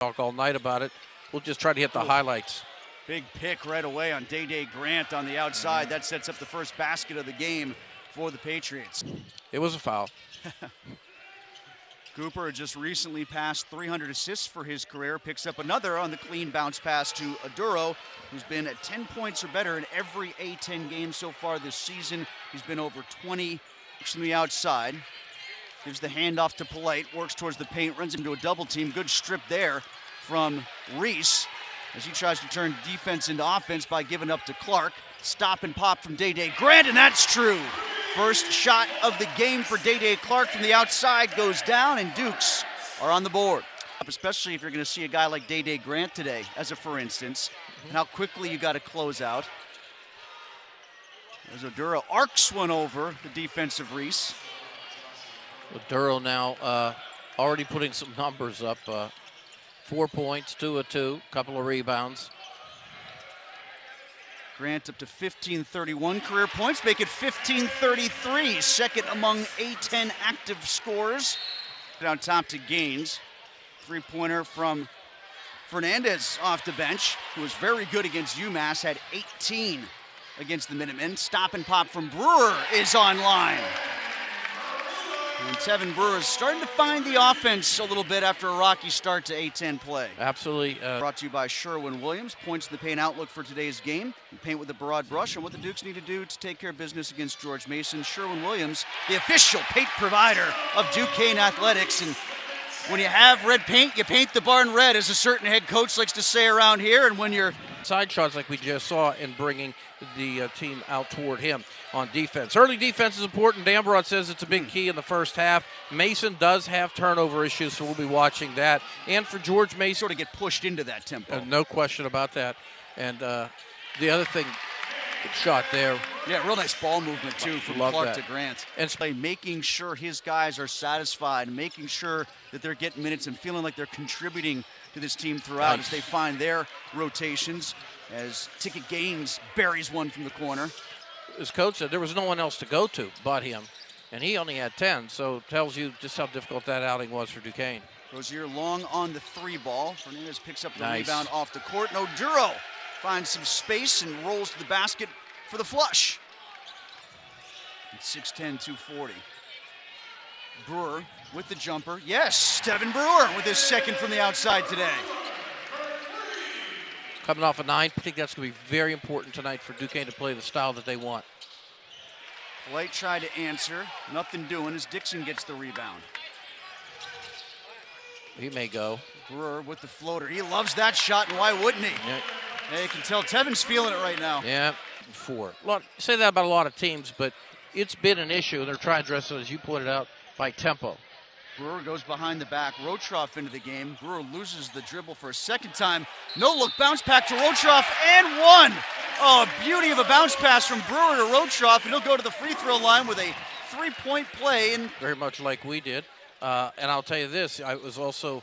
talk all night about it. We'll just try to hit the highlights. Big pick right away on Day Grant on the outside. That sets up the first basket of the game for the Patriots. It was a foul. Cooper just recently passed 300 assists for his career. Picks up another on the clean bounce pass to Aduro, who's been at 10 points or better in every A10 game so far this season. He's been over 20 from the outside. Gives the handoff to Polite, works towards the paint, runs into a double team. Good strip there from Reese as he tries to turn defense into offense by giving up to Clark. Stop and pop from Day Grant, and that's true. First shot of the game for Day Clark from the outside goes down, and Dukes are on the board. Especially if you're going to see a guy like Day Grant today, as a for instance, and how quickly you got to close out. As Oduro arcs one over the defensive Reese. Oduro now already putting some numbers up. 4 points, 2 of 2, couple of rebounds. Grant up to 1531 career points, make it 1533, second among A10 active scorers. Down top to Gaines. Three-pointer from Fernandez off the bench, who was very good against UMass, had 18 against the Minutemen. Stop and pop from Brewer is online. And Tevin Brewer is starting to find the offense a little bit after a rocky start to A10 play. Absolutely. Brought to you by Sherwin-Williams. Points in the paint outlook for today's game. And paint with a broad brush on what the Dukes need to do to take care of business against George Mason. Sherwin-Williams, the official paint provider of Duquesne Athletics. And when you have red paint, you paint the barn red, as a certain head coach likes to say around here. And when you're side shots like we just saw in bringing the team out toward him on defense. Early defense is important. Dambrot says it's a big key in the first half. Mason does have turnover issues, so we'll be watching that. And for George Mason, sort of get pushed into that tempo. No question about that. And the other thing, good shot there. Yeah, real nice ball movement too from Clark to Grant. And making sure his guys are satisfied, making sure that they're getting minutes and feeling like they're contributing to this team throughout as they find their rotations, as Ticket Gaines buries one from the corner. As coach said, there was no one else to go to but him, and he only had 10, so it tells you just how difficult that outing was for Duquesne. Rozier long on the three ball. Fernandez picks up the rebound off the court. And Oduro finds some space and rolls to the basket for the flush. It's 6'10", 240. Brewer with the jumper. Yes, Tevin Brewer with his second from the outside today. Coming off a 9, I think that's going to be very important tonight for Duquesne to play the style that they want. Light tried to answer. Nothing doing as Dixon gets the rebound. He may go. Brewer with the floater. He loves that shot, and why wouldn't he? Yeah. Yeah, you can tell Tevin's feeling it right now. Yeah, 4. Say that about a lot of teams, but it's been an issue, and they're trying to address it, as you pointed out, by tempo. Brewer goes behind the back. Rotroff into the game. Brewer loses the dribble for a second time. No look, bounce back to Rotroff, and one. Oh, beauty of a bounce pass from Brewer to Rotroff, and he'll go to the free throw line with a three-point play. And very much like we did. And I'll tell you this, I was also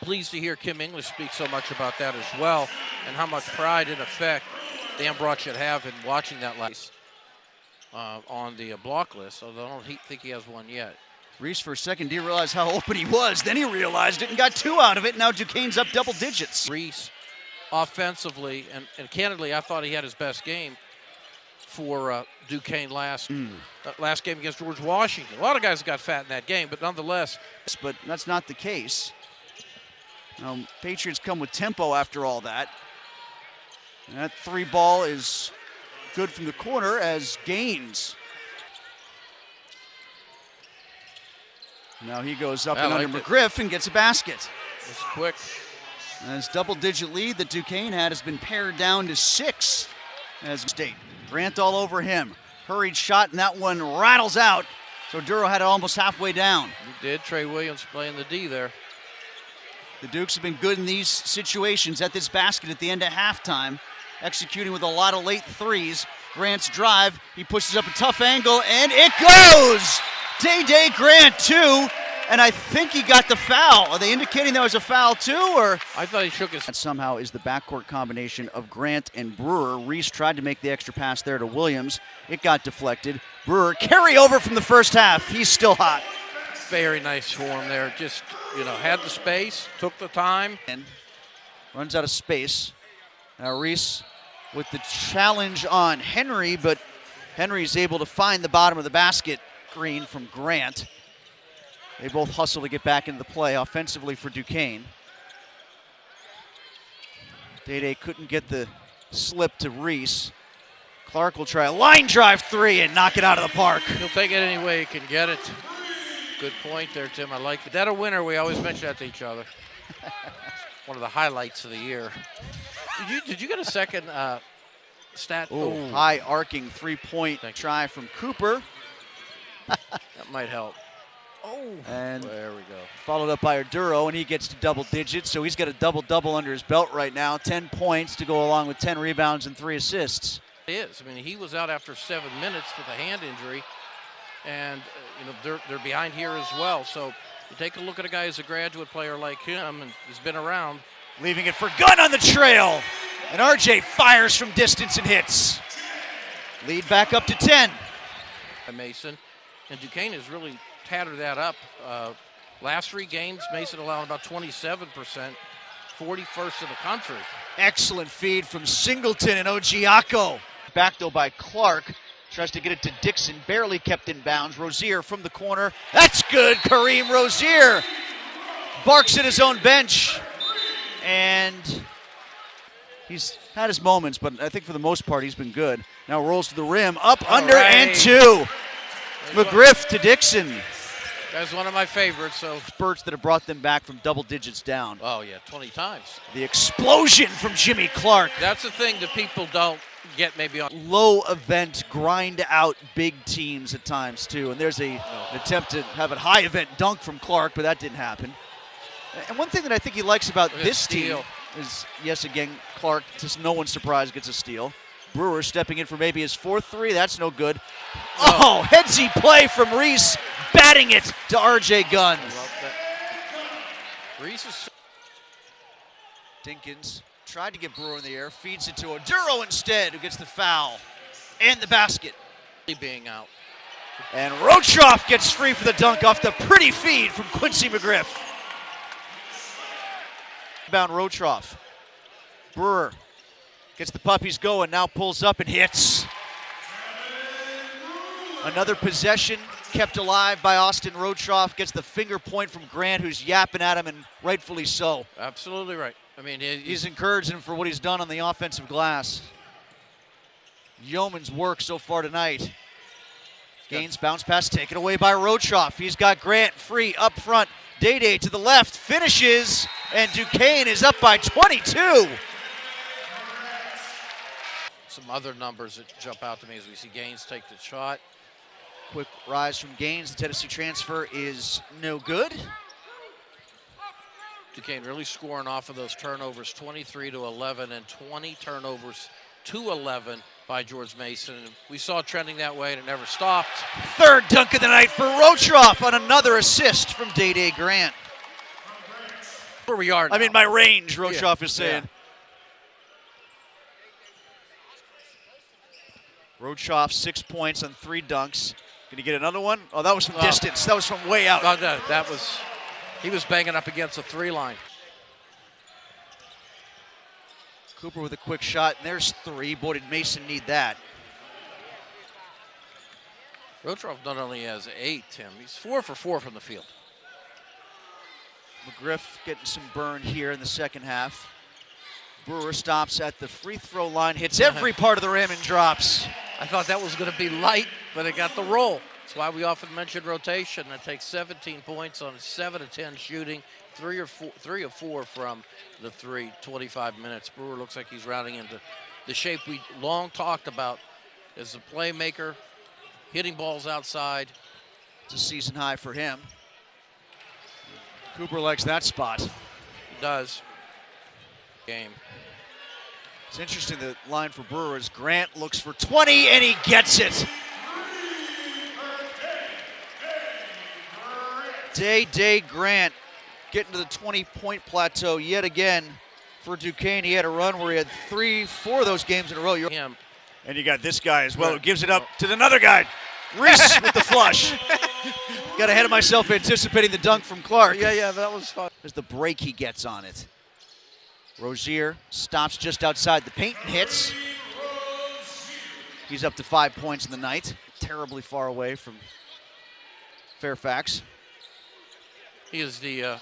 pleased to hear Kim English speak so much about that as well, and how much pride and effect Dambrot should have in watching that last on the block list, although I don't think he has one yet. Reese for a second didn't realize how open he was. Then he realized it and got 2 out of it. Now Duquesne's up double digits. Reese offensively, and candidly, I thought he had his best game for Duquesne last game against George Washington. A lot of guys got fat in that game, but nonetheless. But that's not the case. Patriots come with tempo after all that. And that 3 ball is good from the corner as Gaines. Now he goes up and under McGriff and gets a basket. It's quick. And his double-digit lead that Duquesne had has been pared down to 6 as State. Grant all over him. Hurried shot, and that one rattles out. So Duro had it almost halfway down. He did. Trey Williams playing the D there. The Dukes have been good in these situations at this basket at the end of halftime, executing with a lot of late threes. Grant's drive, he pushes up a tough angle, and it goes! Day Grant, 2, and I think he got the foul. Are they indicating there was a foul, too, or? I thought he shook his... That somehow is the backcourt combination of Grant and Brewer. Reese tried to make the extra pass there to Williams. It got deflected. Brewer, carry over from the first half. He's still hot. Very nice form there. Just, had the space, took the time. And runs out of space. Now Reese with the challenge on Henry, but Henry's able to find the bottom of the basket. Green from Grant. They both hustle to get back into the play offensively for Duquesne. Day couldn't get the slip to Reese. Clark will try a line drive three and knock it out of the park. He'll take it any way he can get it. Good point there, Tim. I like it. That a winner. We always mention that to each other. One of the highlights of the year. Did you get a second stat? Ooh, high arcing three-point try from Cooper. That might help. Oh, and there we go. Followed up by Arduro, and he gets to double digits, so he's got a double-double under his belt right now. 10 points to go along with 10 rebounds and 3 assists. It is. I mean, he was out after 7 minutes with a hand injury, and they're behind here as well. So you take a look at a guy who's a graduate player like him and has been around. Leaving it for Gunn on the trail, and RJ fires from distance and hits. Lead back up to 10. Mason, and Duquesne has really tattered that up. Last 3 games, Mason allowed about 27%, 41st in the country. Excellent feed from Singleton and Ogiaco. Back though by Clark. Tries to get it to Dixon, barely kept in bounds. Rozier from the corner. That's good, Kareem Rozier. Barks at his own bench. And he's had his moments, but I think for the most part he's been good. Now rolls to the rim, up, under, and 2. McGriff to Dixon. That's one of my favorites. So spurts that have brought them back from double digits down. Oh yeah, 20 times. The explosion from Jimmy Clark. That's the thing that people don't get maybe on. Low event, grind out big teams at times too. And there's an attempt to have a high event dunk from Clark, but that didn't happen. And one thing that I think he likes about this team is, yes, again, Clark, just no one's surprised, gets a steal. Brewer stepping in for maybe his 4th 3. That's no good. Oh, headsy play from Reese, batting it to RJ Gunn. Reese is. Dinkins tried to get Brewer in the air, feeds it to Oduro instead, who gets the foul and the basket. Being out. And Rochoff gets free for the dunk off the pretty feed from Quincy McGriff. Bound Rochoff. Brewer gets the puppies going, now pulls up and hits. Another possession kept alive by Austin Rochoff. Gets the finger point from Grant, who's yapping at him, and rightfully so. Absolutely right. I mean, he's encouraging him for what he's done on the offensive glass. Yeoman's work so far tonight. Gaines bounce pass taken away by Rochoff. He's got Grant free up front. Day to the left, finishes, and Duquesne is up by 22. Some other numbers that jump out to me as we see Gaines take the shot. Quick rise from Gaines. The Tennessee transfer is no good. Duquesne really scoring off of those turnovers, 23-11, and 20 turnovers to 11 by George Mason. And we saw it trending that way, and it never stopped. 3rd dunk of the night for Rochoff on another assist from Day Grant. Where we are now. I'm in my range, Rochoff is saying. Yeah. Rochoff, 6 points on 3 dunks. Can he get another one? Oh, that was from distance. That was from way out. That was, he was banging up against the 3 line. Cooper with a quick shot, and there's 3. Boy, did Mason need that. Rochoff not only has 8, Tim, he's 4 for 4 from the field. McGriff getting some burn here in the second half. Brewer stops at the free throw line, hits every part of the rim and drops. I thought that was going to be light, but it got the roll. That's why we often mention rotation. That takes 17 points on 7 of 10 shooting, 3 of 4 from the 3, 25 minutes. Brewer looks like he's rounding into the shape we long talked about as a playmaker, hitting balls outside. It's a season high for him. Cooper likes that spot. He does. Game. It's interesting, the line for Brewer is Grant looks for 20 and he gets it. Day Grant getting to the 20-point plateau yet again for Duquesne. He had a run where he had 3-4 of those games in a row. And you got this guy as well who gives it up to another guy. Reese with the flush. Got ahead of myself anticipating the dunk from Clark. Yeah, that was fun. There's the break he gets on it. Rozier stops just outside the paint and hits. He's up to 5 points in the night. Terribly far away from Fairfax. He is the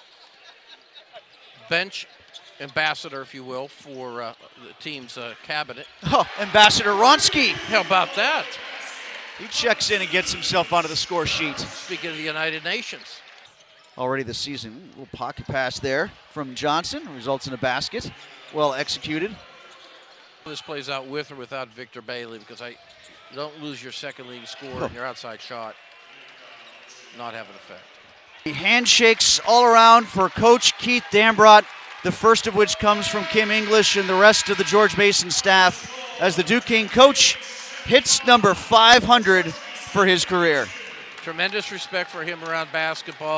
bench ambassador, if you will, for the team's cabinet. Oh, Ambassador Ronsky. How about that? He checks in and gets himself onto the score sheet. Speaking of the United Nations. Already this season, a little pocket pass there from Johnson, results in a basket. Well executed. This plays out with or without Victor Bailey, because you don't lose your second leading scorer and your outside shot not have an effect. Handshakes all around for Coach Keith Dambrot, the first of which comes from Kim English and the rest of the George Mason staff as the Duquesne coach hits number 500 for his career. Tremendous respect for him around basketball.